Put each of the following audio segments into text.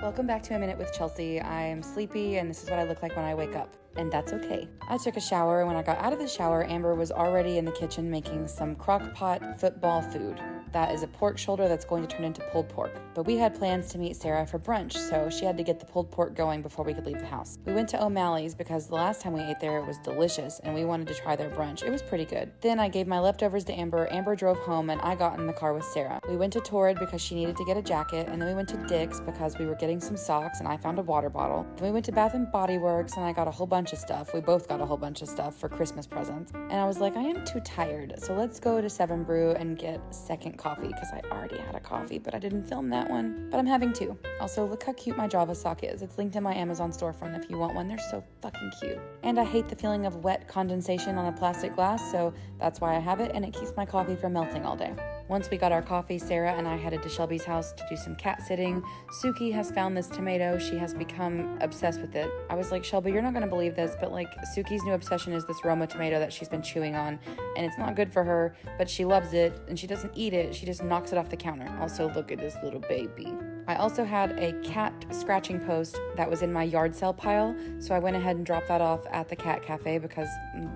Welcome back to A Minute with Chelsea. I'm sleepy and this is what I look like when I wake up. And that's okay. I took a shower and when I got out of the shower, Amber was already in the kitchen making some crock pot football food. That is a pork shoulder that's going to turn into pulled pork. But we had plans to meet Sarah for brunch, so she had to get the pulled pork going before we could leave the house. We went to O'Malley's because the last time we ate there it was delicious and we wanted to try their brunch. It was pretty good. Then I gave my leftovers to Amber. Amber drove home and I got in the car with Sarah. We went to Torrid because she needed to get a jacket, and then we went to Dick's because we were getting some socks and I found a water bottle. Then we went to Bath & Body Works and I got a whole bunch of stuff. We both got a whole bunch of stuff for Christmas presents. And I was like, I am too tired, so let's go to 7 Brew and get second coffee because I already had a coffee, but I didn't film that one. But I'm having two. Also, look how cute my Java sock is. It's linked in my Amazon storefront if you want one. They're so fucking cute. And I hate the feeling of wet condensation on a plastic glass, so that's why I have it, and it keeps my coffee from melting all day. Once we got our coffee, Sarah and I headed to Shelby's house to do some cat sitting. Suki has found this tomato. She has become obsessed with it. I was like, Shelby, you're not going to believe this, but like Suki's new obsession is this Roma tomato that she's been chewing on, and it's not good for her, but she loves it, and she doesn't eat it. She just knocks it off the counter. Also, look at this little baby. I also had a cat scratching post that was in my yard sale pile, so I went ahead and dropped that off at the cat cafe because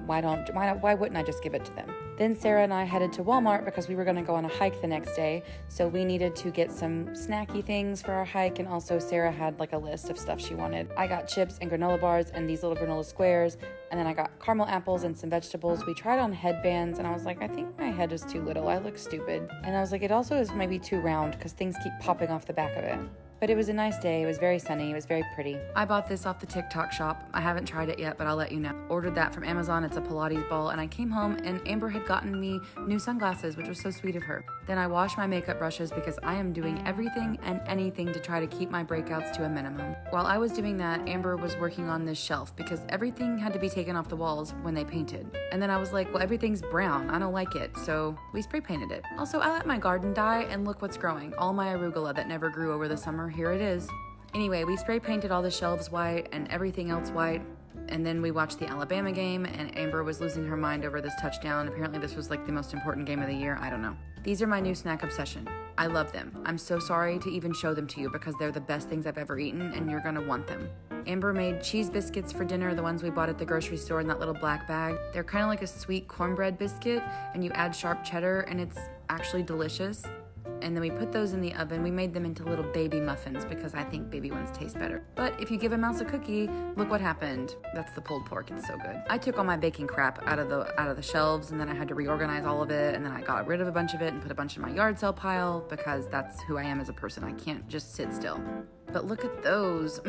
why wouldn't I just give it to them? Then Sarah and I headed to Walmart because we were going to go on a hike the next day, so we needed to get some snacky things for our hike, and also Sarah had like a list of stuff she wanted. I got chips and granola bars and these little granola squares, and then I got caramel apples and some vegetables. We tried on headbands, and I was like, I think my head is too little. I look stupid. And I was like, it also is maybe too round because things keep popping off the back of it. But it was a nice day. It was very sunny. It was very pretty. I bought this off the TikTok shop. I haven't tried it yet, but I'll let you know. Ordered that from Amazon. It's a Pilates ball, and I came home and Amber had gotten me new sunglasses, which was so sweet of her. Then I washed my makeup brushes because I am doing everything and anything to try to keep my breakouts to a minimum. While I was doing that, Amber was working on this shelf because everything had to be taken off the walls when they painted. And then I was like, well, everything's brown. I don't like it. So we spray painted it. Also, I let my garden die, and look what's growing. All my arugula that never grew over the summer, here it is. Anyway, we spray painted all the shelves white and everything else white. And then we watched the Alabama game, and Amber was losing her mind over this touchdown. Apparently this was like the most important game of the year. I don't know. These are my new snack obsession. I love them. I'm so sorry to even show them to you because they're the best things I've ever eaten, and you're gonna want them. Amber made cheese biscuits for dinner, the ones we bought at the grocery store in that little black bag. They're kind of like a sweet cornbread biscuit, and you add sharp cheddar, and it's actually delicious. And then we put those in the oven. We made them into little baby muffins because I think baby ones taste better. But if you give a mouse a cookie, look what happened. That's the pulled pork. It's so good. I took all my baking crap out of the shelves, and then I had to reorganize all of it, and then I got rid of a bunch of it and put a bunch in my yard sale pile because that's who I am as a person. I can't just sit still. But look at those.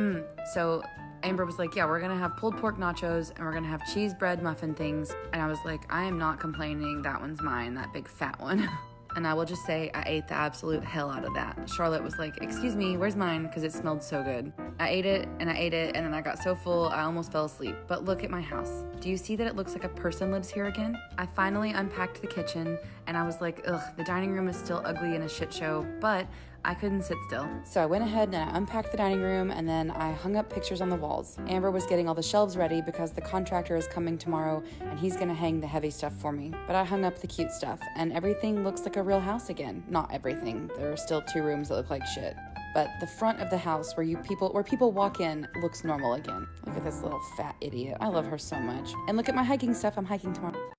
So Amber was like, yeah, we're gonna have pulled pork nachos and we're gonna have cheese bread muffin things. And I was like, I am not complaining. That one's mine, that big fat one. And I will just say I ate the absolute hell out of that. Charlotte was like, excuse me, where's mine? Because it smelled so good. I ate it, and then I got so full I almost fell asleep. But look at my house. Do you see that it looks like a person lives here again? I finally unpacked the kitchen, and I was like, ugh, the dining room is still ugly and a shit show, but I couldn't sit still. So I went ahead and I unpacked the dining room, and then I hung up pictures on the walls. Amber was getting all the shelves ready because the contractor is coming tomorrow and he's gonna hang the heavy stuff for me. But I hung up the cute stuff, and everything looks like a real house again. Not everything. There are still 2 rooms that look like shit. But the front of the house where people walk in looks normal again. Look at this little fat idiot. I love her so much. And look at my hiking stuff. I'm hiking tomorrow.